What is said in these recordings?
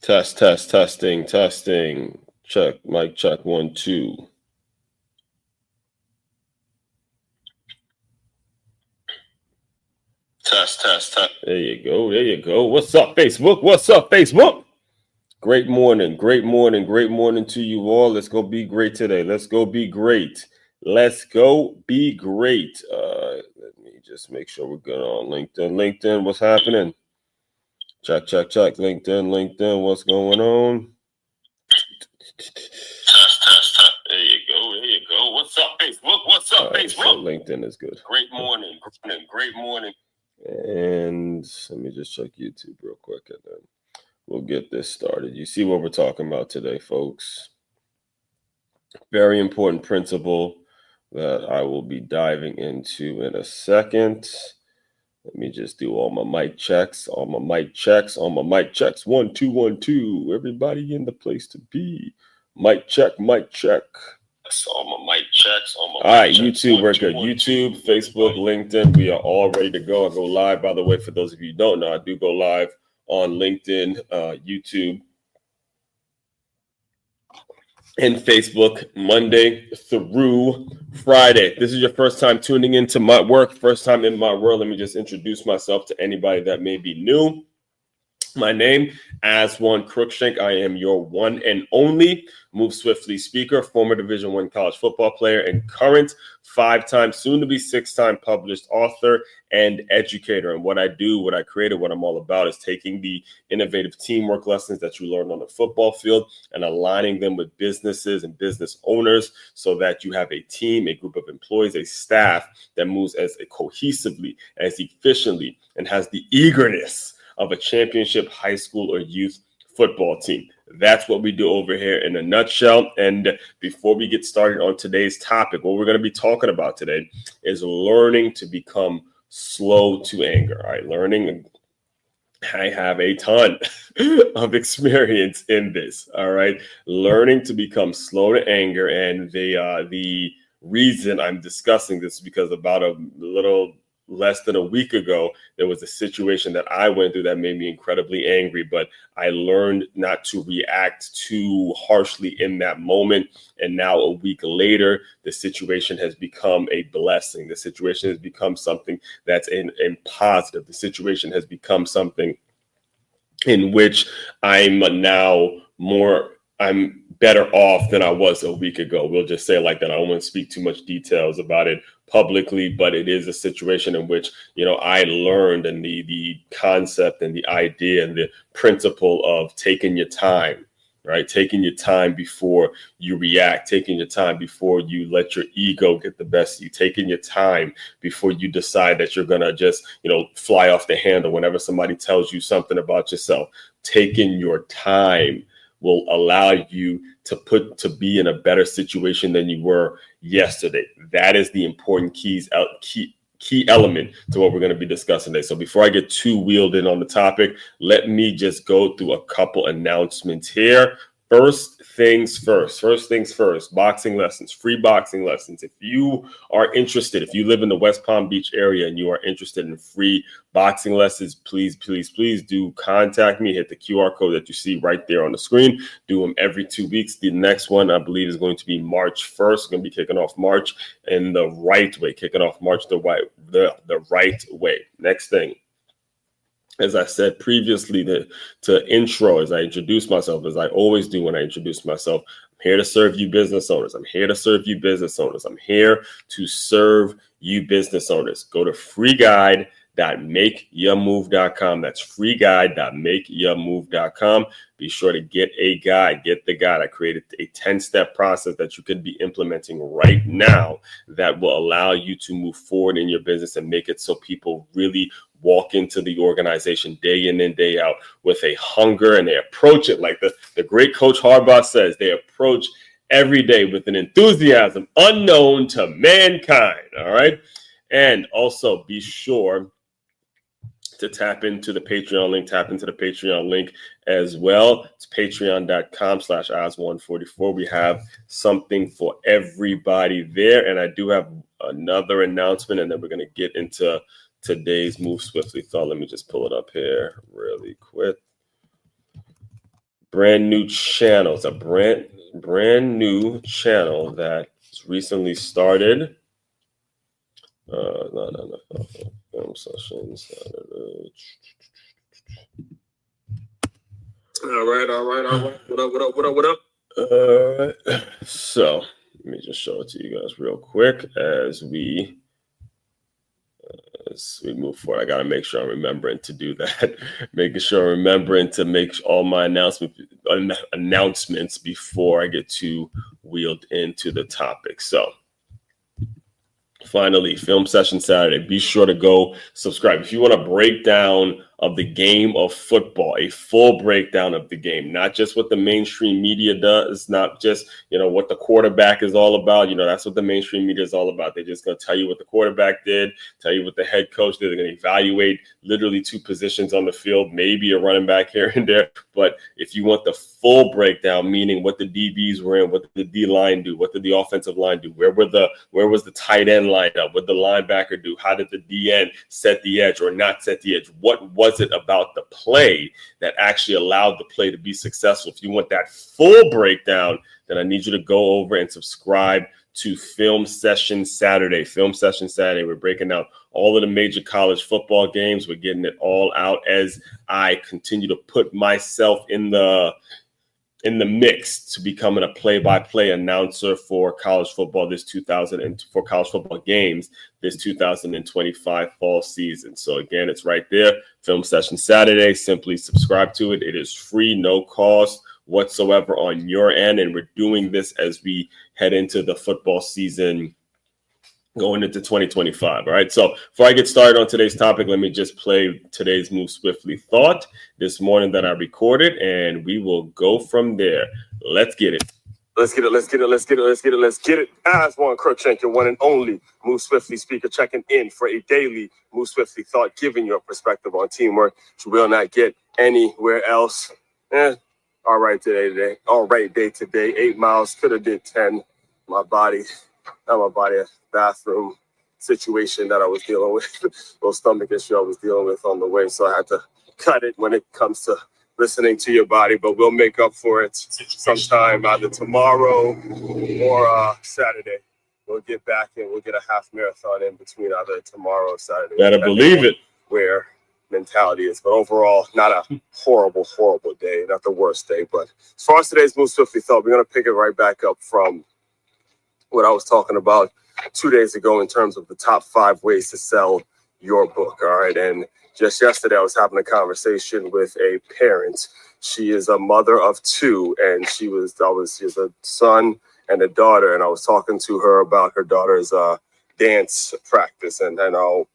Testing. Check, mic check, 1, 2. Test. There you go. What's up, Facebook? Great morning to you all. Let's go be great today. Let me just make sure we're good on LinkedIn, what's happening? Check. LinkedIn, what's going on? Test. There you go. What's up, Facebook? So LinkedIn is good. Great morning. And let me just check YouTube real quick and then we'll get this started. You see what we're talking about today, folks. Very important principle that I will be diving into in a second. Let me just do all my mic checks. 1, 2, 1, 2. Everybody in the place to be. Mic check. All my mic checks. All right, YouTube, we're good. YouTube, Facebook, LinkedIn, we are all ready to go. I go live, by the way, for those of you who don't know, I do go live on LinkedIn, YouTube, and Facebook Monday through Friday. This is your first time tuning into my work, first time in my world. Let me just introduce myself to anybody that may be new. My name, Aswan Crookshank. I am your one and only Move Swiftly speaker, former Division I college football player, and current 5-time, soon-to-be 6-time published author and educator. And what I do, what I created, what I'm all about is taking the innovative teamwork lessons that you learn on the football field and aligning them with businesses and business owners so that you have a team, a group of employees, a staff that moves as cohesively, as efficiently, and has the eagerness of a championship high school or youth football team. That's what we do over here in a nutshell. And before we get started on today's topic, what we're going to be talking about today is learning to become slow to anger. All right, learning. I have a ton of experience in this. All right, learning to become slow to anger. And the reason I'm discussing this is because about a little less than a week ago, there was a situation that I went through that made me incredibly angry, but I learned not to react too harshly in that moment. And now a week later, the situation has become a blessing. The situation has become something that's in positive. The situation has become something in which I'm better off than I was a week ago. We'll just say it like that. I don't want to speak too much details about it publicly, but it is a situation in which, I learned, and the concept and the idea and the principle of taking your time, right? Taking your time before you react, taking your time before you let your ego get the best of you, taking your time before you decide that you're going to just, fly off the handle whenever somebody tells you something about yourself. Taking your time will allow you to be in a better situation than you were yesterday. That is the important key element to what we're going to be discussing today. So before I get too wheeled in on the topic, let me just go through a couple announcements here. First things first, boxing lessons, free boxing lessons. If you are interested, if you live in the West Palm Beach area and you are interested in free boxing lessons, please do contact me. Hit the QR code that you see right there on the screen. Do them every 2 weeks. The next one, I believe, is going to be March 1st. Going to be kicking off March in the right way, the right way. Next thing. As I said previously, to intro, as I introduce myself, as I always do when I introduce myself, I'm here to serve you business owners. I'm here to serve you business owners. Go to freeguide.makeyourmove.com. That's freeguide.makeyourmove.com. Be sure to get the guide. I created a 10-step process that you can be implementing right now that will allow you to move forward in your business and make it so people really walk into the organization day in and day out with a hunger, and they approach it like the great Coach Harbaugh says, they approach every day with an enthusiasm unknown to mankind. All right. And also be sure to tap into the Patreon link as well. It's patreon.com/Oz144. We have something for everybody there. And I do have another announcement, and then we're going to get into today's Move Swiftly thought. Let me just pull it up here really quick. brand new channel. It's a brand new channel that recently started. No. Film sessions. All right. What up? So let me just show it to you guys real quick as we move forward. I got to make sure I'm remembering to do that. Making sure I'm remembering to make all my announcements before I get too wheeled into the topic. So finally, Film Session Saturday. Be sure to go subscribe. If you want a breakdown of the game of football, a full breakdown of the game, not just what the mainstream media does, not just, what the quarterback is all about. That's what the mainstream media is all about. They're just going to tell you what the quarterback did, tell you what the head coach did. They're going to evaluate literally 2 positions on the field, maybe a running back here and there. But if you want the full breakdown, meaning what the DBs were in, what did the D line do, what did the offensive line do, where was the tight end lined up, what did the linebacker do, how did the DN set the edge or not set the edge, what was it about the play that actually allowed the play to be successful? If you want that full breakdown, then I need you to go over and subscribe to Film Session Saturday. Film Session Saturday. We're breaking down all of the major college football games. We're getting it all out as I continue to put myself in the mix to becoming a play-by-play announcer for college football for college football games this 2025 fall season. So again, it's right there. Film Session Saturday. Simply subscribe to it. It is free, no cost whatsoever on your end. And we're doing this as we head into the football season going into 2025. All right. So before I get started on today's topic, let me just play today's Move Swiftly thought this morning that I recorded, and we will go from there. Let's get it. Let's get it. As Warren Crookshank, your one and only Move Swiftly speaker, checking in for a daily Move Swiftly thought, giving you a perspective on teamwork you will not get anywhere else. All right, day today. 8 miles, could have did 10. My body, a bathroom situation that I was dealing with, little stomach issue I was dealing with on the way. So I had to cut it when it comes to listening to your body, but we'll make up for it sometime either tomorrow or Saturday. We'll get back and we'll get a half marathon in between either tomorrow or Saturday. Better believe it. Where mentality is, but overall, not a horrible day, not the worst day. But as far as today's Move Swiftly thought, we're going to pick it right back up from what I was talking about 2 days ago in terms of the top 5 ways to sell your book. All right. And just yesterday, I was having a conversation with a parent. She is a mother of 2, and she's a son and a daughter. And I was talking to her about her daughter's dance practice, and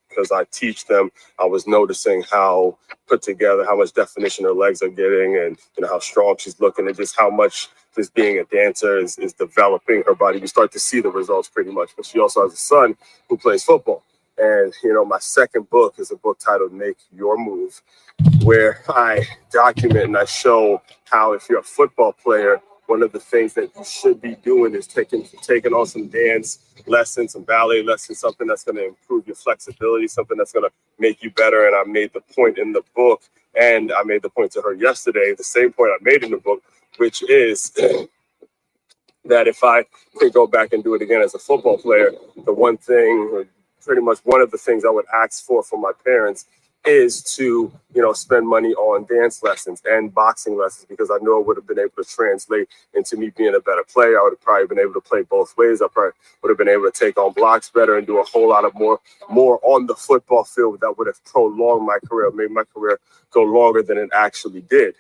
because I teach them, I was noticing how put together, how much definition her legs are getting, and how strong she's looking, and just how much just being a dancer is developing her body. You start to see the results pretty much. But she also has a son who plays football. And, my second book is a book titled Make Your Move, where I document and I show how if you're a football player, one of the things that you should be doing is taking on some dance lessons, some ballet lessons, something that's going to improve your flexibility, something that's going to make you better. And I made the point in the book, and I made the point to her yesterday, the same point I made in the book, which is that if I could go back and do it again as a football player, the one thing, or pretty much one of the things I would ask for from my parents is to, spend money on dance lessons and boxing lessons, because I know it would have been able to translate into me being a better player. I would have probably been able to play both ways. I probably would have been able to take on blocks better and do a whole lot of more on the football field that would have prolonged my career, made my career go longer than it actually did.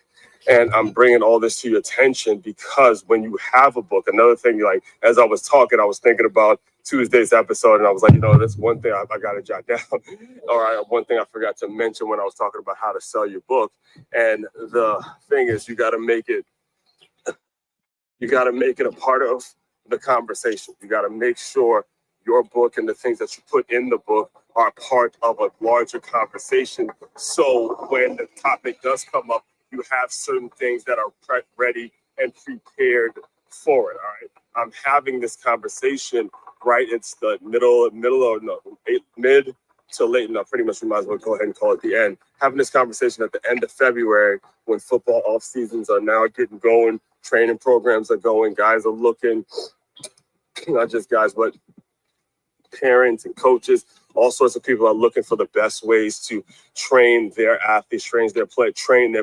And I'm bringing all this to your attention because when you have a book, another thing, as I was talking, I was thinking about Tuesday's episode, and I was like, that's one thing I got to jot down. All right, one thing I forgot to mention when I was talking about how to sell your book. And the thing is, you got to make it a part of the conversation. You got to make sure your book and the things that you put in the book are part of a larger conversation. So when the topic does come up, you have certain things that are ready and prepared for it. All right. I'm having this conversation, right? It's the mid till late, and pretty much we might as well go ahead and call it the end. Having this conversation at the end of February when football off seasons are now getting going, training programs are going, guys are looking, not just guys, but parents and coaches, all sorts of people are looking for the best ways to train their athletes, train their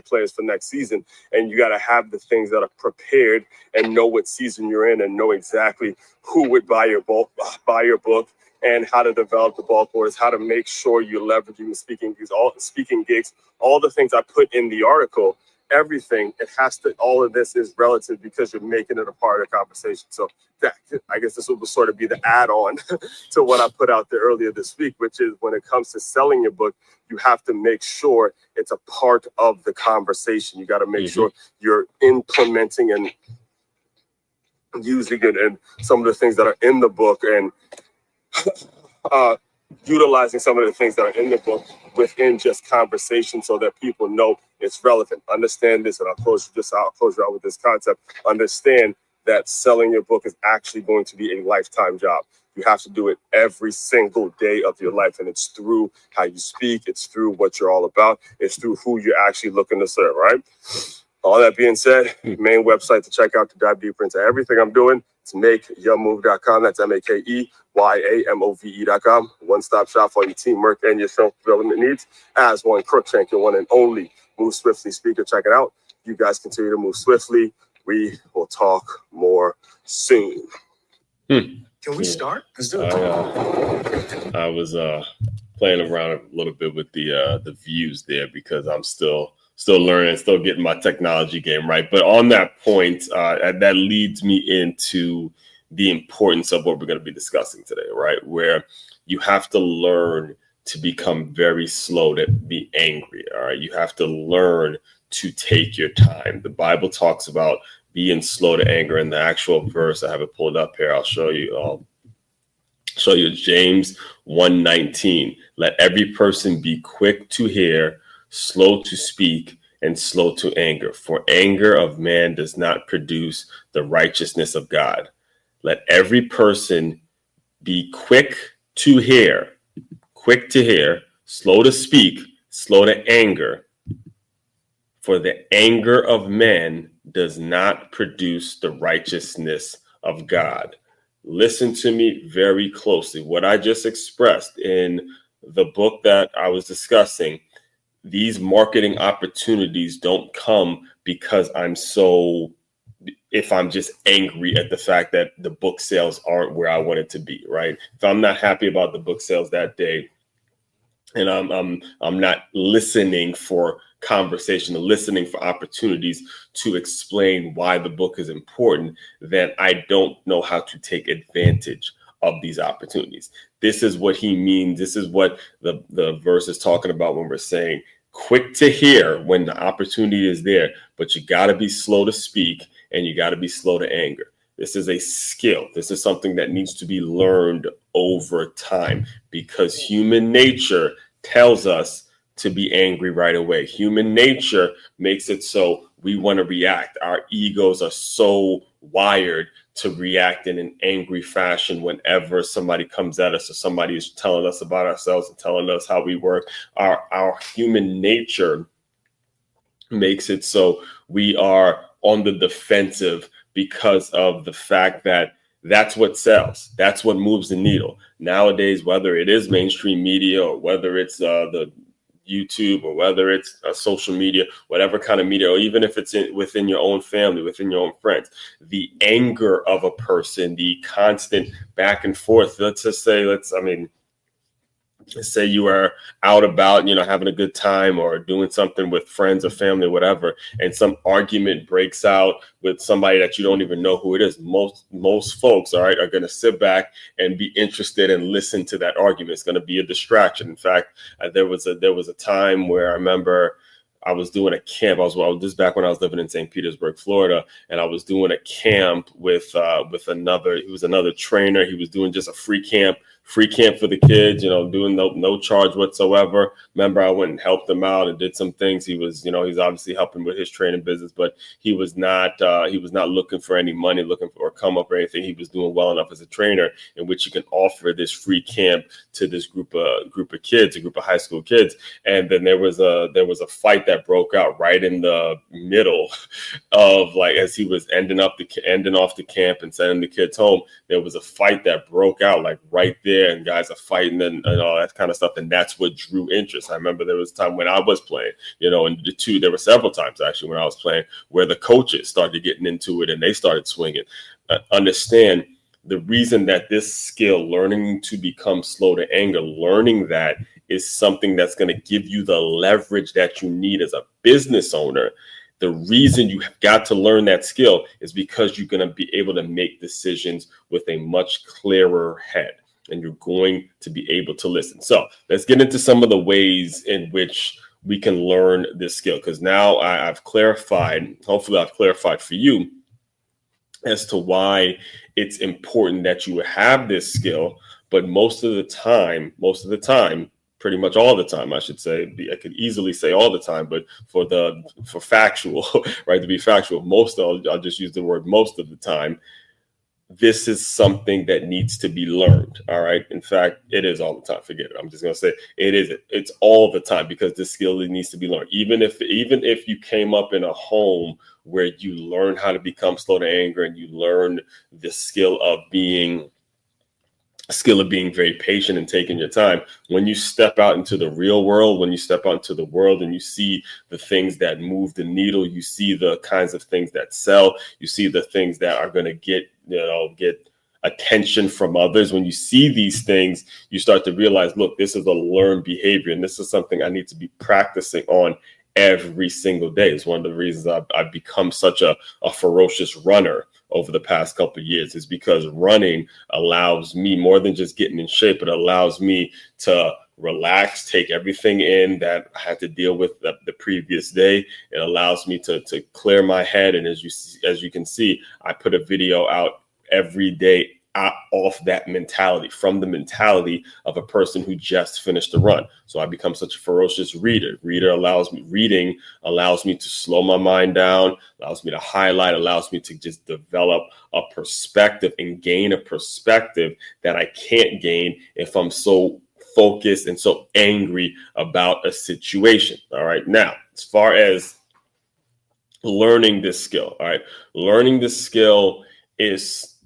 players for next season. And you got to have the things that are prepared and know what season you're in and know exactly who would buy your book, and how to develop the ball course, how to make sure you're leveraging the speaking gigs, all the things I put in the article. Everything, all of this is relative because you're making it a part of the conversation. So that, I guess this will sort of be the add-on to what I put out there earlier this week, which is when it comes to selling your book, you have to make sure it's a part of the conversation. You got to make sure you're implementing and using it and some of the things that are in the book and utilizing some of the things that are in the book within just conversation so that people know it's relevant. Understand this, and I'll close you out with this concept. Understand that selling your book is actually going to be a lifetime job. You have to do it every single day of your life, and it's through how you speak. It's through what you're all about. It's through who you're actually looking to serve, right? All that being said, main website to check out to dive deeper into everything I'm doing. It's makeyourmove.com. That's MakeYamove.com. One-stop shop for your teamwork and your self-development needs. As one Crookshank, your one and only Move Swiftly speaker. Check it out. You guys continue to move swiftly. We will talk more soon. Can we start? Let's do it. I was playing around a little bit with the views there because I'm still learning, still getting my technology game right. But on that point, that leads me into the importance of what we're going to be discussing today, right? Where you have to learn to become very slow to be angry, all right? You have to learn to take your time. The Bible talks about being slow to anger. In the actual verse, I have it pulled up here. I'll show you. James 1:19. Let every person be quick to hear, slow to speak, and slow to anger. For anger of man does not produce the righteousness of God. Let every person be quick to hear, slow to speak, slow to anger. For the anger of man does not produce the righteousness of God. Listen to me very closely. What I just expressed in the book that I was discussing, these marketing opportunities don't come because if I'm just angry at the fact that the book sales aren't where I want it to be, right? If I'm not happy about the book sales that day and I'm not listening for conversation, listening for opportunities to explain why the book is important, then I don't know how to take advantage of these opportunities. This is what he means. This is what the verse is talking about when we're saying quick to hear when the opportunity is there, but you got to be slow to speak and you got to be slow to anger. This is a skill. This is something that needs to be learned over time because human nature tells us to be angry right away. Human nature makes it so we want to react. Our egos are so wired to react in an angry fashion whenever somebody comes at us or somebody is telling us about ourselves and telling us how we work. Our human nature makes it so we are on the defensive because of the fact that that's what sells. That's what moves the needle. Nowadays, whether it is mainstream media or whether it's the YouTube or whether it's social media, whatever kind of media, or even if it's within your own family, within your own friends, the anger of a person, the constant back and forth. Let's say you are out about, having a good time or doing something with friends or family, or whatever, and some argument breaks out with somebody that you don't even know who it is. Most folks, all right, are going to sit back and be interested and listen to that argument. It's going to be a distraction. In fact, there was a time where I remember I was doing a camp. This is back when I was living in St. Petersburg, Florida, and I was doing a camp with another trainer. He was doing just a free camp free camp for the kids, doing no charge whatsoever. Remember, I went and helped him out and did some things. He was, he's obviously helping with his training business, but he was not looking for any money, looking for or come up or anything. He was doing well enough as a trainer in which you can offer this free camp to this group of kids, a group of high school kids. And then there was a fight that broke out right in the middle of, like, as he was ending off the camp and sending the kids home. There was a fight that broke out, like, right there, and guys are fighting and all that kind of stuff. And that's what drew interest. I remember there was a time when I was playing, and there were several times actually when I was playing where the coaches started getting into it and they started swinging. Understand the reason that this skill, learning to become slow to anger, learning that is something that's going to give you the leverage that you need as a business owner. The reason you have got to learn that skill is because you're going to be able to make decisions with a much clearer head, and you're going to be able to listen. So let's get into some of the ways in which we can learn this skill, because now I've clarified, hopefully I've clarified for you as to why it's important that you have this skill. But most of the time, pretty much all the time, I should say. I could easily say all the time, but for factual, right, to be factual, I'll just use the word most of the time. This is something that needs to be learned. All right. In fact, it is all the time. Forget it. I'm just going to say it is. It's all the time, because this skill needs to be learned. Even if you came up in a home where you learn how to become slow to anger and you learn the skill of being very patient and taking your time, when you step out into the real world, when you step out into the world and you see the things that move the needle, you see the kinds of things that sell, you see the things that are going to get attention from others. When you see these things, you start to realize, look, this is a learned behavior, and this is something I need to be practicing on every single day. It's one of the reasons I've become such a ferocious runner over the past couple of years, is because running allows me, more than just getting in shape, it allows me to relax, take everything in that I had to deal with the previous day. It allows me to clear my head. And as you can see, I put a video out every day off that mentality, from the mentality of a person who just finished a run. So I become such a ferocious reader. Reading allows me to slow my mind down, allows me to highlight, allows me to just develop a perspective and gain a perspective that I can't gain if I'm so focused and so angry about a situation. All right. Now, as far as learning this skill, all right, learning this skill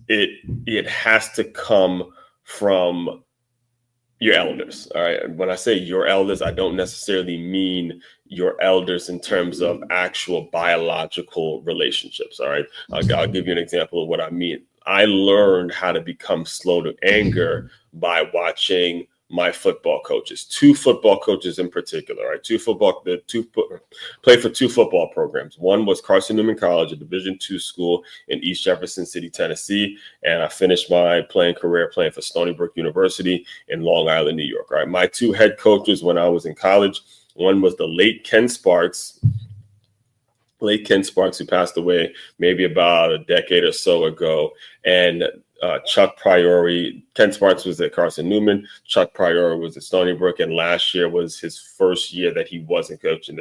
it has to come from your elders. All right. When I say your elders, I don't necessarily mean your elders in terms of actual biological relationships. All right. I'll give you an example of what I mean. I learned how to become slow to anger by watching my football coaches, two football coaches in particular, right? Played for two football programs. One was Carson Newman College, a Division II school in East Jefferson City, Tennessee. And I finished my playing career playing for Stony Brook University in Long Island, New York. All right. My two head coaches when I was in college, one was the late Ken Sparks, who passed away maybe about a decade or so ago, and Chuck Priori. Ken Sparks was at Carson Newman. Chuck Priori was at Stony Brook, and last year was his first year that he wasn't coaching.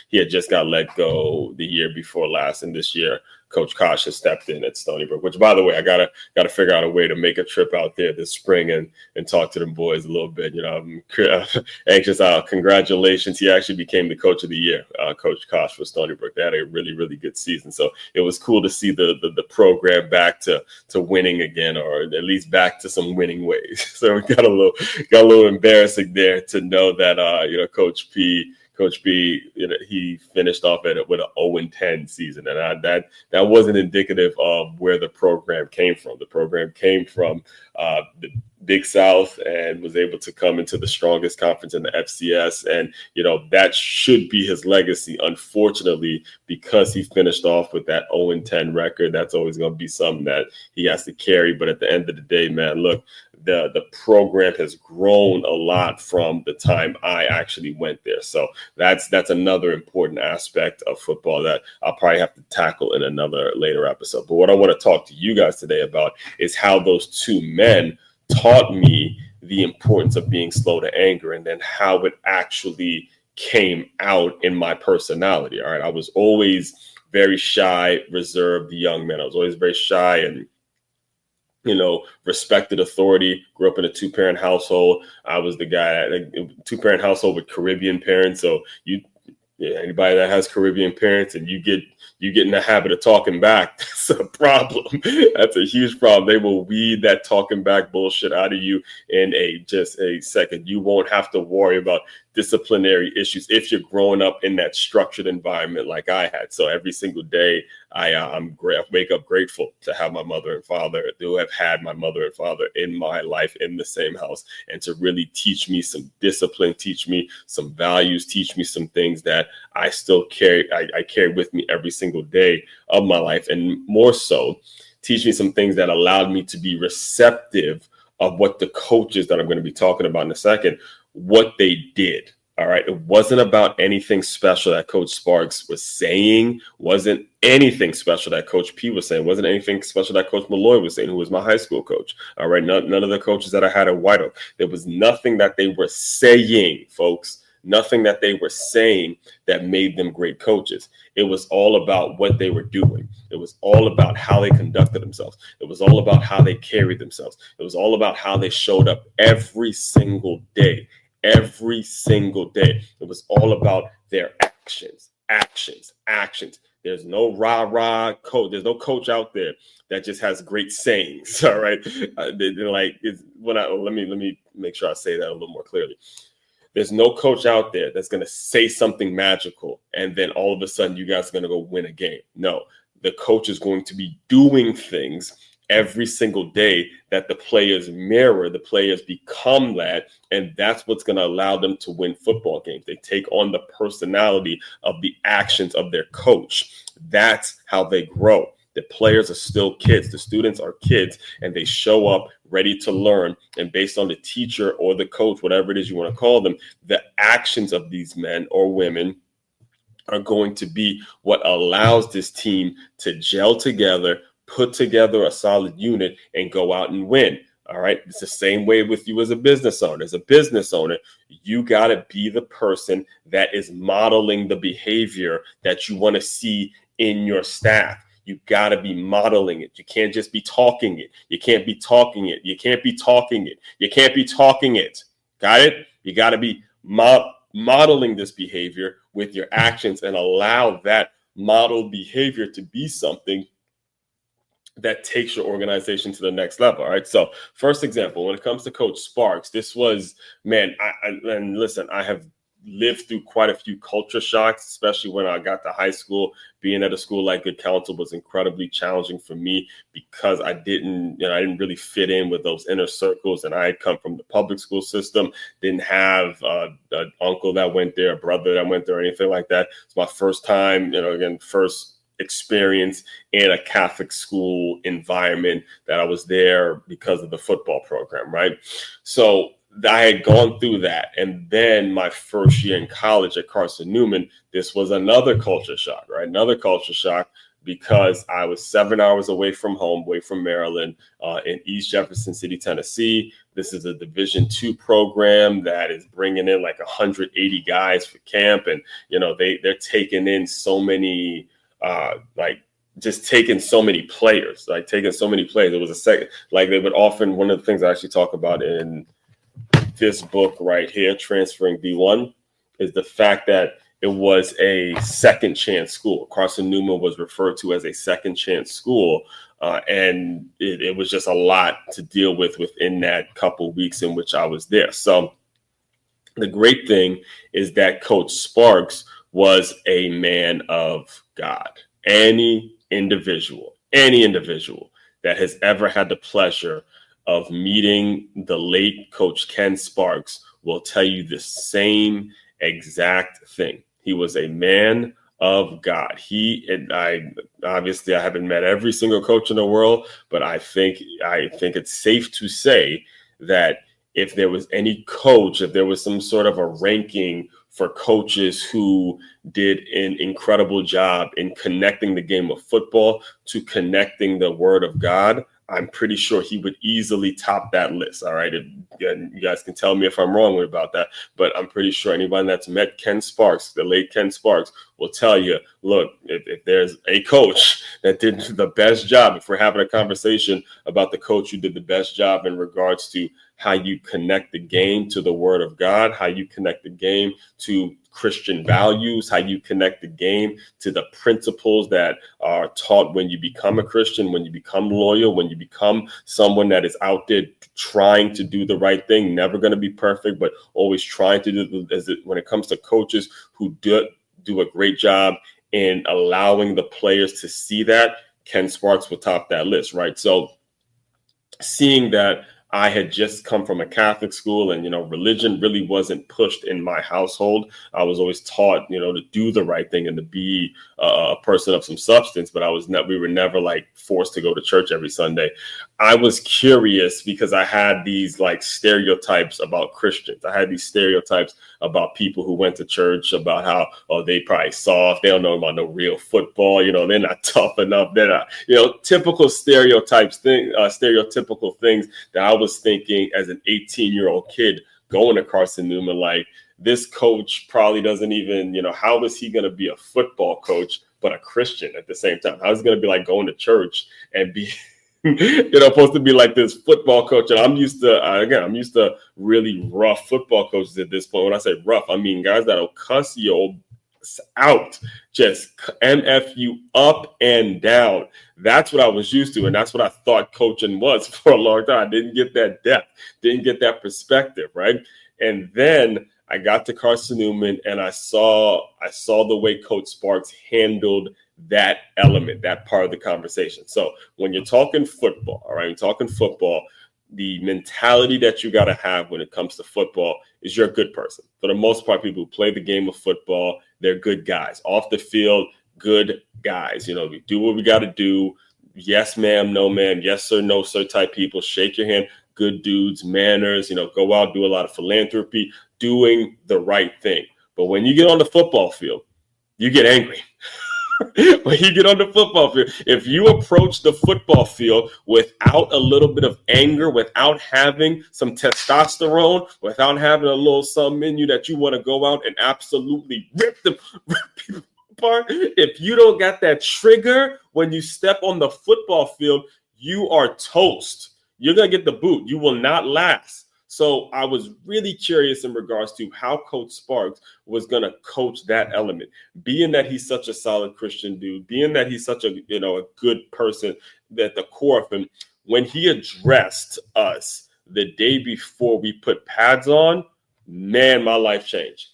He had just got let go the year before last, and this year Coach Kosh has stepped in at Stony Brook. Which, by the way, I gotta figure out a way to make a trip out there this spring and talk to them boys a little bit. I'm anxious. Congratulations! He actually became the coach of the year, Coach Kosh for Stony Brook. They had a really, really good season, so it was cool to see the program back to winning again, or at least back to some winning ways. So we got a little embarrassing there to know that Coach P, he finished off with an 0-10 season, and that wasn't indicative of where the program came from. The program came from the Big South and was able to come into the strongest conference in the FCS, and that should be his legacy. Unfortunately, because he finished off with that 0-10 record, that's always going to be something that he has to carry. But at the end of the day, man, look, the program has grown a lot from the time I actually went there. So that's another important aspect of football that I'll probably have to tackle in another later episode. But what I want to talk to you guys today about is how those two men taught me the importance of being slow to anger and then how it actually came out in my personality. All right. I was always very shy, reserved young man. I was always very shy and, respected authority. Grew up in a two-parent household. I was the guy, two-parent household with Caribbean parents. So anybody that has Caribbean parents and you get in the habit of talking back, that's a problem. That's a huge problem. They will weed that talking back bullshit out of you in just a second. You won't have to worry about disciplinary issues if you're growing up in that structured environment like I had. So every single day I wake up grateful to have my mother and father, to have had my mother and father in my life in the same house, and to really teach me some discipline, teach me some values, teach me some things that I still carry. I carry with me every single day of my life, and more so, teach me some things that allowed me to be receptive of what the coaches that I'm going to be talking about in a second, what they did. All right. It wasn't about anything special that Coach Sparks was saying, wasn't anything special that Coach P was saying, wasn't anything special that Coach Malloy was saying, who was my high school coach. All right. None of the coaches that I had at White Oak. There was nothing that they were saying, folks, nothing that they were saying that made them great coaches. It was all about what they were doing. It was all about how they conducted themselves. It was all about how they carried themselves. It was all about how they showed up every single day. Every single day. It was all about their actions. There's no rah-rah coach. There's no coach out there that just has great sayings. All right. Let me make sure I say that a little more clearly. There's no coach out there that's going to say something magical and then all of a sudden you guys are going to go win a game. No, the coach is going to be doing things every single day that the players mirror, the players become that, and that's what's going to allow them to win football games. They take on the personality of the actions of their coach. That's how they grow. The players are still kids. The students are kids, and they show up ready to learn. And based on the teacher or the coach, whatever it is you want to call them, the actions of these men or women are going to be what allows this team to gel together, put together a solid unit, and go out and win. All right. It's the same way with you as a business owner. As a business owner, you got to be the person that is modeling the behavior that you want to see in your staff. You got to be modeling it. You can't just be talking it. You can't be talking it. You can't be talking it. You can't be talking it. Got it? You got to be modeling this behavior with your actions and allow that model behavior to be something that takes your organization to the next level. All right. So first example, when it comes to Coach Sparks, this was, man, and listen, I have lived through quite a few culture shocks, especially when I got to high school. Being at a school like Good Counsel was incredibly challenging for me because I didn't really fit in with those inner circles. And I had come from the public school system, didn't have an uncle that went there, a brother that went there, or anything like that. It's my first time, first experience in a Catholic school environment that I was there because of the football program, right? So I had gone through that. And then my first year in college at Carson Newman, this was another culture shock, right? Another culture shock because I was 7 hours away from home, away from Maryland, in East Jefferson City, Tennessee. This is a Division II program that is bringing in like 180 guys for camp. And, they're taking in so many, taking so many players. It was a second, they would often, one of the things I actually talk about in this book right here, Transferring B1, is the fact that it was a second chance school. Carson Newman was referred to as a second chance school. And it was just a lot to deal with within that couple weeks in which I was there. So the great thing is that Coach Sparks was a man of God. Any individual that has ever had the pleasure of meeting the late Coach Ken Sparks will tell you the same exact thing. He was a man of God. I haven't met every single coach in the world, but I think it's safe to say that if there was any coach, if there was some sort of a ranking for coaches who did an incredible job in connecting the game of football to connecting the Word of God, I'm pretty sure he would easily top that list. All right. And you guys can tell me if I'm wrong about that, but I'm pretty sure anybody that's met Ken Sparks, the late Ken Sparks, will tell you, look, if there's a coach that did the best job, if we're having a conversation about the coach who did the best job in regards to how you connect the game to the word of God, how you connect the game to Christian values, how you connect the game to the principles that are taught when you become a Christian, when you become loyal, when you become someone that is out there trying to do the right thing, never going to be perfect, but always trying to do when it comes to coaches who do a great job in allowing the players to see that, Ken Sparks will top that list, right? So seeing that I had just come from a Catholic school and, religion really wasn't pushed in my household. I was always taught, to do the right thing and to be a person of some substance, but we were never like forced to go to church every Sunday. I was curious because I had these like stereotypes about Christians. I had these stereotypes about people who went to church, about how, they probably soft. They don't know about no real football. They're not tough enough. They're not, typical stereotypical things that I was thinking as an 18-year-old kid going to Carson Newman, like this coach probably doesn't even, how is he going to be a football coach, but a Christian at the same time? How is he going to be like going to church and be, supposed to be like this football coach? And I'm used to really rough football coaches at this point. When I say rough, I mean guys that'll cuss you out, just MF you up and down. That's what I was used to, and that's what I thought coaching was for a long time. I didn't get that depth, didn't get that perspective, right? And then I got to Carson Newman, and I saw the way Coach Sparks handled that element, that part of the conversation. So when you're talking football, all right, you're talking football, the mentality that you got to have when it comes to football is you're a good person. For the most part, people who play the game of football, they're good guys. Off the field, good guys. We do what we got to do. Yes, ma'am, no, ma'am. Yes, sir, no, sir type people. Shake your hand. Good dudes, manners, go out, do a lot of philanthropy, doing the right thing. But when you get on the football field, you get angry. When you get on the football field, if you approach the football field without a little bit of anger, without having some testosterone, without having a little something in you that you want to go out and absolutely rip people apart, if you don't got that trigger when you step on the football field, you are toast. You're going to get the boot. You will not last. So I was really curious in regards to how Coach Sparks was going to coach that element, being that he's such a solid Christian dude, being that he's such a good person, that the core of him, when he addressed us the day before we put pads on, man, my life changed.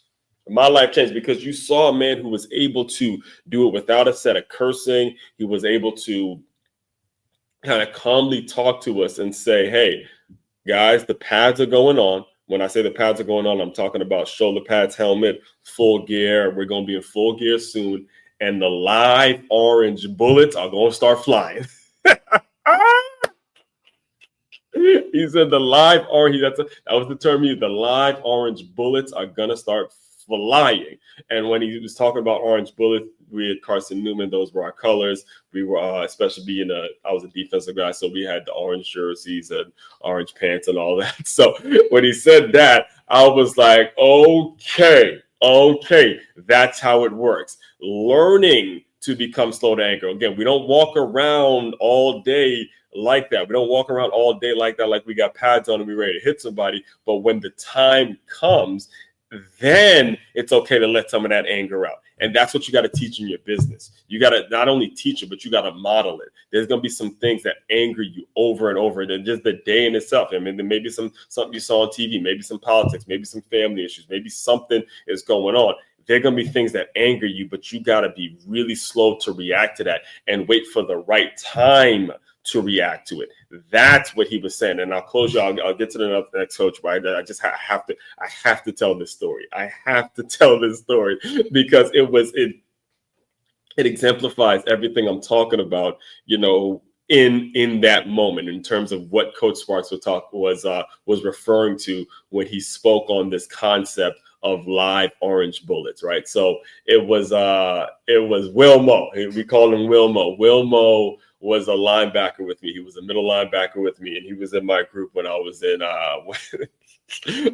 My life changed because you saw a man who was able to do it without a set of cursing. He was able to kind of calmly talk to us and say, hey, guys, the pads are going on. When I say the pads are going on, I'm talking about shoulder pads, helmet, full gear. We're going to be in full gear soon. And the live orange bullets are going to start flying. He said the live orange, that was the term he used. The live orange bullets are going to start flying. And when he was talking about orange bullets, we had Carson Newman, those were our colors. We were, especially I was a defensive guy, so we had the orange jerseys and orange pants and all that. So when he said that, I was like, okay, that's how it works. Learning to become slow to anger. Again, we don't walk around all day like that. We don't walk around all day like that, like we got pads on and we're ready to hit somebody. But when the time comes, then it's okay to let some of that anger out. And that's what you got to teach in your business. You got to not only teach it, but you got to model it. There's going to be some things that anger you over and over. And just the day in itself. I mean, there may be something you saw on TV, maybe some politics, maybe some family issues, maybe something is going on. There are going to be things that anger you, but you got to be really slow to react to that and wait for the right time to react to it. That's what he was saying. And I'll close you. I'll get to the next coach, right? I have to tell this story. I have to tell this story because it exemplifies everything I'm talking about, in that moment, in terms of what Coach Sparks was referring to when he spoke on this concept of live orange bullets, right? So it was Wilmo. We called him Wilmo. Wilmo was a linebacker with me. He was a middle linebacker with me, and he was in my group when I was in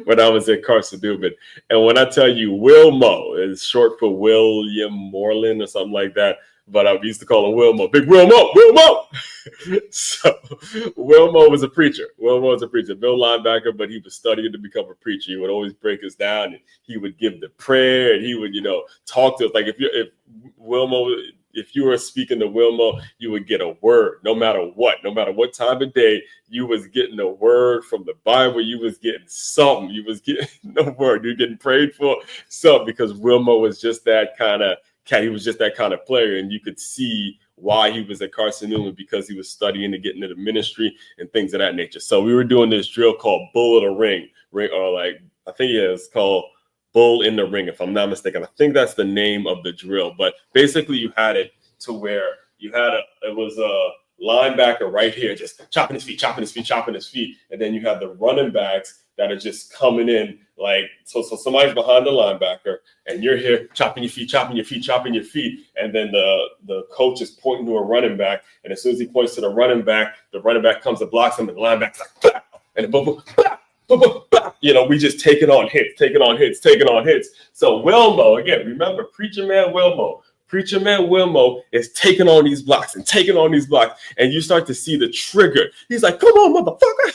when I was at Carson Newman. And when I tell you Wilmo is short for William Moreland or something like that, but I used to call him Wilmo. Big Wilmo. So Wilmo was a preacher. Wilmo was a preacher, middle linebacker, but he was studying to become a preacher. He would always break us down, and he would give the prayer, and he would, talk to us. Like if you were speaking to Wilmo, you would get a word, no matter what time of day. You was getting a word from the Bible. You was getting something. You was getting a word. You're getting prayed for something, because Wilmo was just that kind of cat. He was just that kind of player, and you could see why he was at Carson Newman, because he was studying to get into the ministry and things of that nature. So we were doing this drill called Bull in the Ring, or like I think it's called Bull in the Ring, if I'm not mistaken. I think that's the name of the drill. But basically, you had it to where it was a linebacker right here, just chopping his feet, and then you have the running backs that are just coming in, like so somebody's behind the linebacker, and you're here chopping your feet, and then the coach is pointing to a running back, and as soon as he points to the running back comes and blocks him, and the lineback's like, bah! And boom, boom, bah! Boom, boom, bah! We just taking on hits. So Wilmo, again, remember Preacher Man Wilmo is taking on these blocks, and you start to see the trigger. He's like, "Come on, motherfucker!"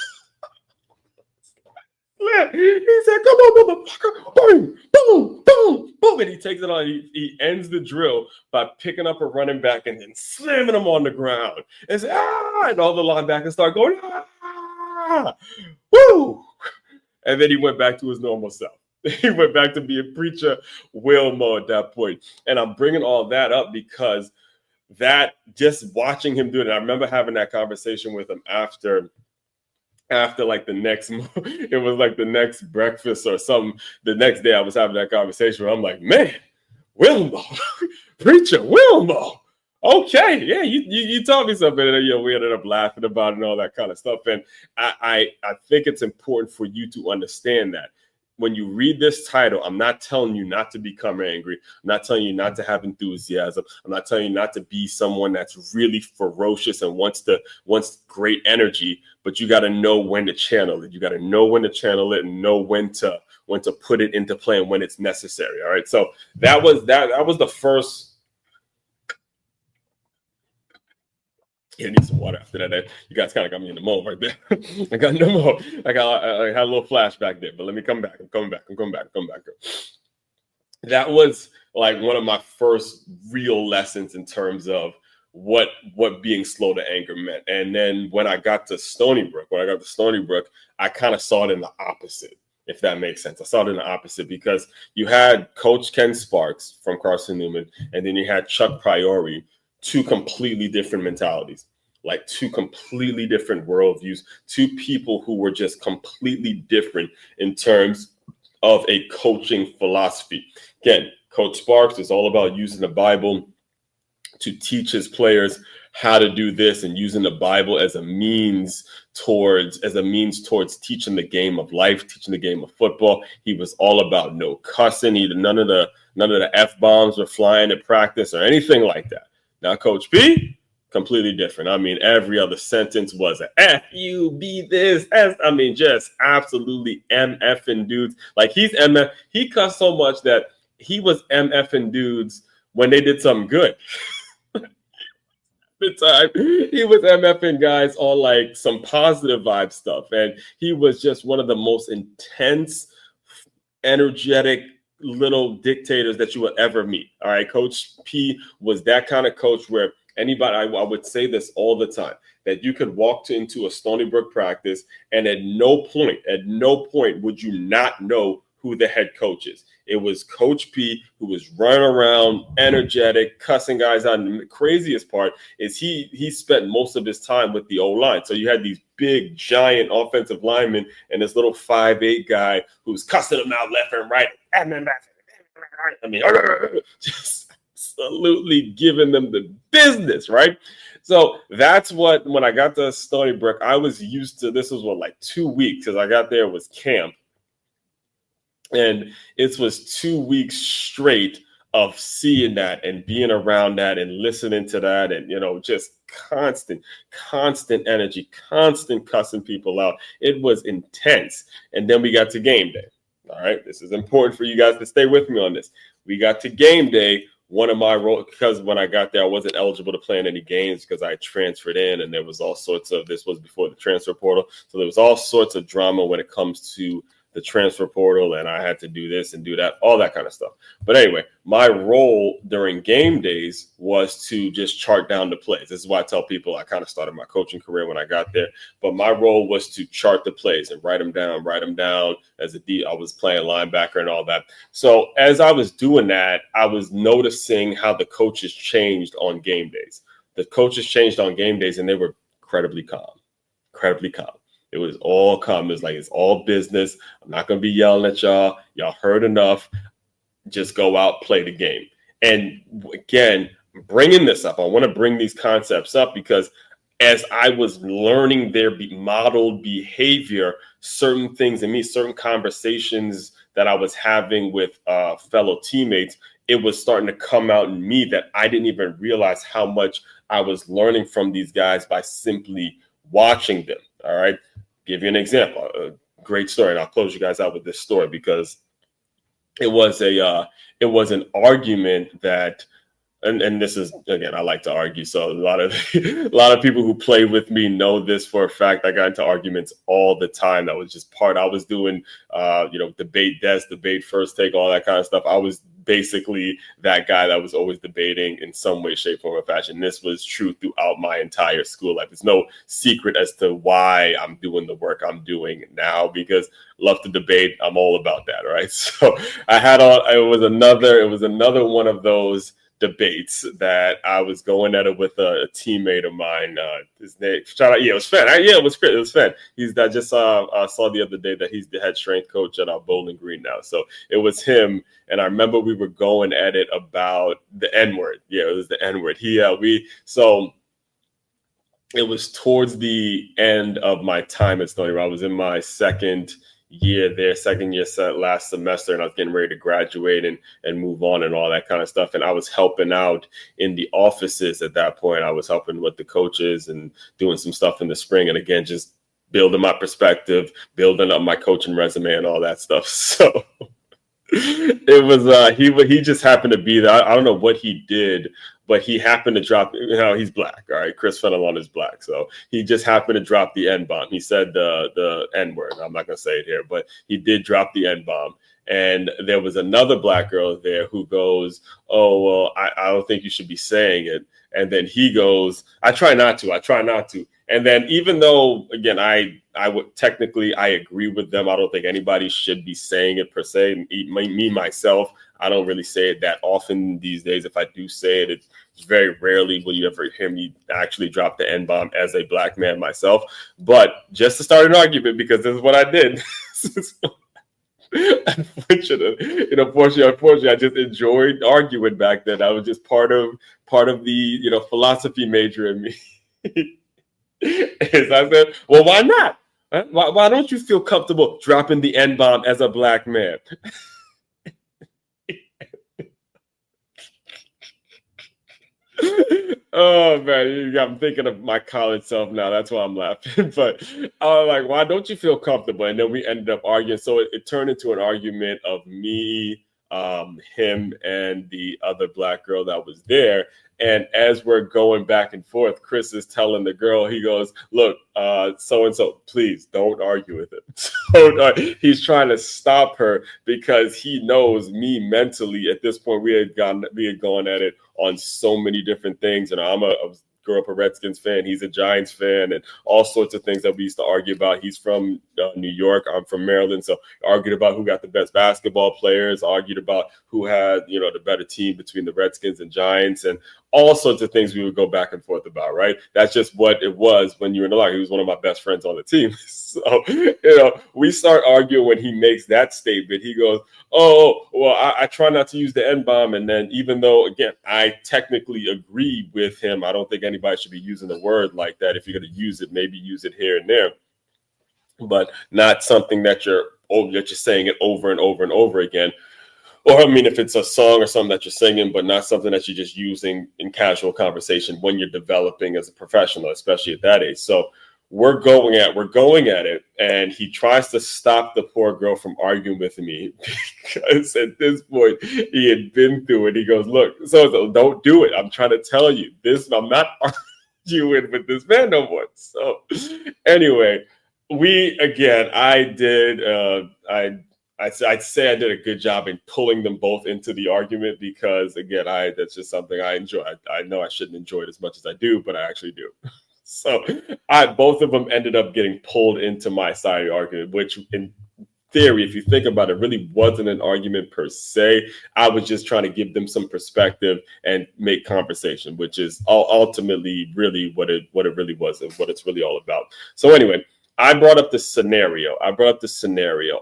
He said, "Come on, motherfucker!" Boom, boom, boom, boom, and he takes it on. He ends the drill by picking up a running back and then slamming him on the ground. And say, "Ah!" And all the linebackers start going, "Ah!" Woo! And then he went back to his normal self. He went back to being Preacher Wilmo at that point. And I'm bringing all that up because that, just watching him do it, I remember having that conversation with him after like the next, it was like the next breakfast or something. The next day I was having that conversation where I'm like, man, Wilmo, Preacher Wilmo. Okay, yeah, you taught me something, and we ended up laughing about it and all that kind of stuff. And I think it's important for you to understand that when you read this title, I'm not telling you not to become angry. I'm not telling you not to have enthusiasm. I'm not telling you not to be someone that's really ferocious and wants great energy, but you got to know when to channel it. You got to know when to channel it and know when to put it into play and when it's necessary. All right. So that was the first. Yeah, I need some water after that. You guys kind of got me in the mode right there. I got no more. I had a little flashback there, but let me come back. I'm coming back. That was like one of my first real lessons in terms of what being slow to anger meant. And then when I got to Stony Brook, I kind of saw it in the opposite, if that makes sense. I saw it in the opposite because you had Coach Ken Sparks from Carson Newman, and then you had Chuck Priori. Two completely different mentalities, like two completely different worldviews, two people who were just completely different in terms of a coaching philosophy. Again, Coach Sparks is all about using the Bible to teach his players how to do this and using the Bible as a means towards teaching the game of life, teaching the game of football. He was all about no cussing. None of the F-bombs were flying at practice or anything like that. Now, Coach P, completely different. I mean, every other sentence was a F, U, B, this, S. I mean, just absolutely MFing dudes. Like he cussed so much that he was MFing dudes when they did something good. The time he was MFing guys on like some positive vibe stuff. And he was just one of the most intense, energetic, little dictators that you will ever meet. All right. Coach P was that kind of coach where anybody, I would say this all the time, that you could walk into a Stony Brook practice and at no point would you not know who the head coach is. It was Coach P who was running around, energetic, cussing guys out. And the craziest part is he spent most of his time with the O-line. So you had these big, giant offensive linemen and this little 5'8" guy who's cussing them out left and right. I mean, just absolutely giving them the business, right? So that's when I got to Stony Brook, I was used to, this was like 2 weeks, because I got there, it was camp. And it was 2 weeks straight of seeing that and being around that and listening to that, and just constant energy, constant cussing people out. It was intense. And then we got to game day. All right, this is important for you guys to stay with me on this. We got to game day. One of my roles, because when I got there, I wasn't eligible to play in any games because I transferred in, and there was all sorts of, this was before the transfer portal. So there was all sorts of drama when it comes to the transfer portal, and I had to do this and do that, all that kind of stuff. But anyway, my role during game days was to just chart down the plays. This is why I tell people I kind of started my coaching career when I got there. But my role was to chart the plays and write them down. As I was playing linebacker and all that. So as I was doing that, I was noticing how the coaches changed on game days. The coaches changed on game days, and they were incredibly calm. It was all calm. It was like, it's all business. I'm not going to be yelling at y'all. Y'all heard enough. Just go out, play the game. And again, bringing this up, I want to bring these concepts up because as I was learning their modeled behavior, certain things in me, certain conversations that I was having with fellow teammates, it was starting to come out in me that I didn't even realize how much I was learning from these guys by simply watching them. All right. Give you an example, a great story. And I'll close you guys out with this story because it was an argument that, and this is, again, I like to argue. So a lot of people who play with me know this for a fact. I got into arguments all the time. That was just I was doing, debate desk, debate first take, all that kind of stuff. I was basically that guy that was always debating in some way, shape, form, or fashion. This was true throughout my entire school life. It's no secret as to why I'm doing the work I'm doing now, because love to debate. I'm all about that. Right. So it was another one of those debates that I was going at it with a teammate of mine. His name, shout out, it was Fenn. It was Fenn. I just saw the other day that he's the head strength coach at our Bowling Green now. So it was him, and I remember we were going at it about the N-word. Yeah, it was the N-word. So it was towards the end of my time at Stony Brook. I was in my second year last semester, and I was getting ready to graduate and move on and all that kind of stuff. And I was helping out in the offices at that point. I was helping with the coaches and doing some stuff in the spring. And again, just building my perspective, building up my coaching resume and all that stuff. So it was, he just happened to be there. I don't know what he did, but he happened to drop, he's black. All right. Chris Fenelon is black. So he just happened to drop the N-bomb. He said the N-word. I'm not going to say it here, but he did drop the N-bomb. And there was another black girl there who goes, oh, well, I don't think you should be saying it. And then he goes, I try not to. And then even though, again, I would technically, I agree with them. I don't think anybody should be saying it per se. Me, myself, I don't really say it that often these days. If I do say it, it's very rarely will you ever hear me actually drop the N-bomb as a black man myself. But just to start an argument, because this is what I did. Unfortunately, I just enjoyed arguing back then. I was just part of the philosophy major in me. As I said, well, why not? Why don't you feel comfortable dropping the N-bomb as a black man? Oh man, I'm thinking of my college self now. That's why I'm laughing. But I was like, why don't you feel comfortable? And then we ended up arguing. So it turned into an argument of me, him, and the other black girl that was there. And as we're going back and forth, Chris is telling the girl, he goes, look, so-and-so, please don't argue with him. So he's trying to stop her because he knows me mentally. At this point, we had gone at it on so many different things. And I grew up a Redskins fan. He's a Giants fan, and all sorts of things that we used to argue about. He's from New York. I'm from Maryland. So argued about who got the best basketball players, argued about who had, the better team between the Redskins and Giants, and all sorts of things we would go back and forth about, right? That's just what it was when you were in the locker. He was one of my best friends on the team. So, we start arguing when he makes that statement. He goes, oh, well, I try not to use the N-bomb. And then even though, again, I technically agree with him, I don't think anybody should be using the word like that. If you're going to use it, maybe use it here and there, but not something that you're you're saying it over and over and over again. Or, I mean, if it's a song or something that you're singing, but not something that you're just using in casual conversation when you're developing as a professional, especially at that age. So we're going at it. And he tries to stop the poor girl from arguing with me because at this point he had been through it. He goes, look, so don't do it. I'm trying to tell you this. I'm not arguing with this man no more. So anyway, I'd say I did a good job in pulling them both into the argument because, again, that's just something I enjoy. I know I shouldn't enjoy it as much as I do, but I actually do. So both of them ended up getting pulled into my side of the argument, which in theory, if you think about it, really wasn't an argument per se. I was just trying to give them some perspective and make conversation, which is ultimately really what it really was and what it's really all about. So anyway, I brought up the scenario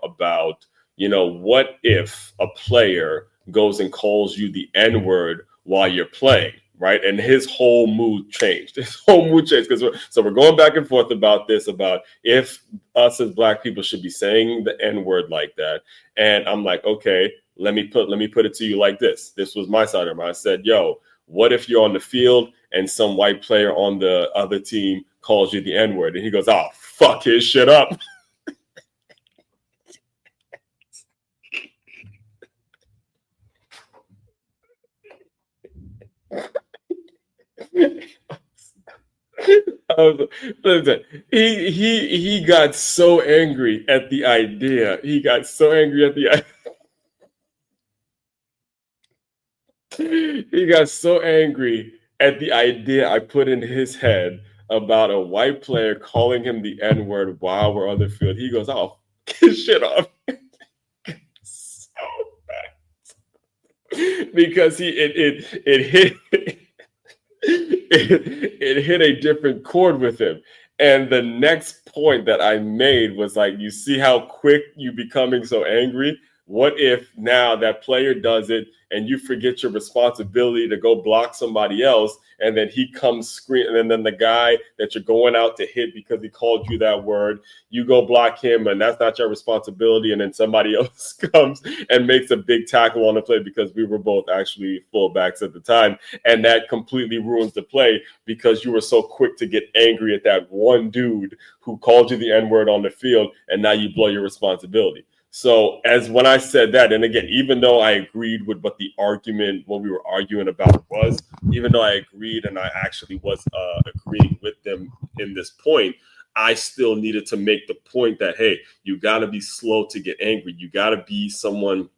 about, what if a player goes and calls you the N-word while you're playing, right? And his whole mood changed. Because we're going back and forth about this, about if us as Black people should be saying the N-word like that. And I'm like, okay, let me put it to you like this. This was my side of it. I said, yo, what if you're on the field and some white player on the other team calls you the N-word? And he goes, oh, fuck his shit up. He got so angry at the idea. He got so angry at the idea I put in his head about a white player calling him the N-word while we're on the field. He goes, "Oh, get shit off." So bad. Because it hit it hit a different chord with him. And the next point that I made was like, you see how quick you becoming so angry? What if now that player does it and you forget your responsibility to go block somebody else, and then he comes screaming, and then the guy that you're going out to hit because he called you that word, you go block him, and that's not your responsibility, and then somebody else comes and makes a big tackle on the play because we were both actually fullbacks at the time, and that completely ruins the play because you were so quick to get angry at that one dude who called you the N-word on the field, and now you blow your responsibility. So as when I said that, and again, even though I agreed with what we were arguing about was, even though I agreed and I actually was agreeing with them in this point, I still needed to make the point that, hey, you got to be slow to get angry. You got to be someone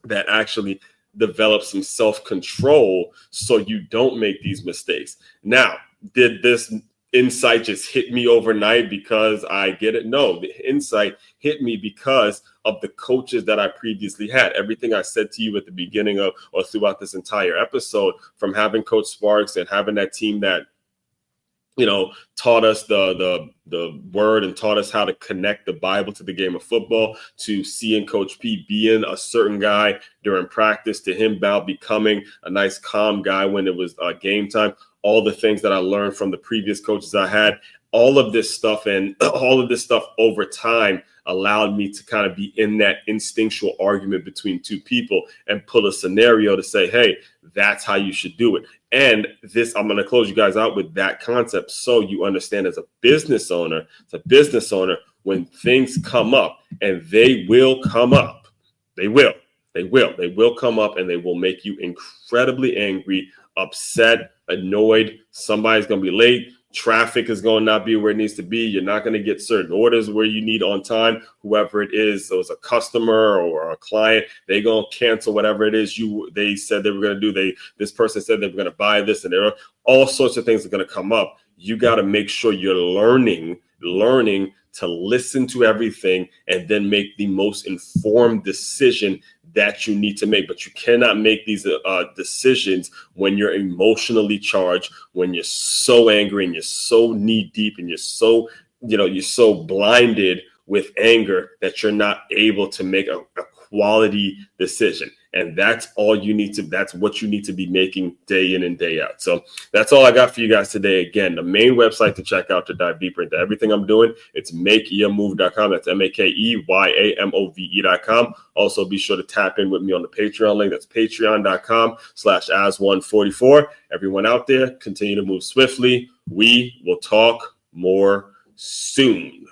that actually develops some self-control so you don't make these mistakes. Now, did this insight just hit me overnight because I get it? No, the insight hit me because of the coaches that I previously had. Everything I said to you at the beginning of or throughout this entire episode, from having Coach Sparks and having that team that taught us the word and taught us how to connect the Bible to the game of football, to seeing Coach P being a certain guy during practice, to him about becoming a nice, calm guy when it was game time. All the things that I learned from the previous coaches I had, all of this stuff over time allowed me to kind of be in that instinctual argument between two people and pull a scenario to say, hey, that's how you should do it. And this, I'm going to close you guys out with that concept so you understand as a business owner, when things come up, and they will come up, they will come up, and they will make you incredibly angry, upset, annoyed. Somebody's going to be late. Traffic is going to not be where it needs to be. You're not going to get certain orders where you need on time. Whoever it is, so it's a customer or a client, they're going to cancel whatever it is they said they were going to do. This person said they were going to buy this, and there are all sorts of things that are going to come up. You got to make sure you're learning to listen to everything and then make the most informed decision that you need to make. But you cannot make these decisions when you're emotionally charged, when you're so angry and you're so knee deep and you're so blinded with anger that you're not able to make a quality decision. And that's what you need to be making day in and day out. So that's all I got for you guys today. Again, the main website to check out to dive deeper into everything I'm doing, it's makeyourmove.com. That's makeyeamove.com. Also, be sure to tap in with me on the Patreon link. That's patreon.com/as144. Everyone out there, continue to move swiftly. We will talk more soon.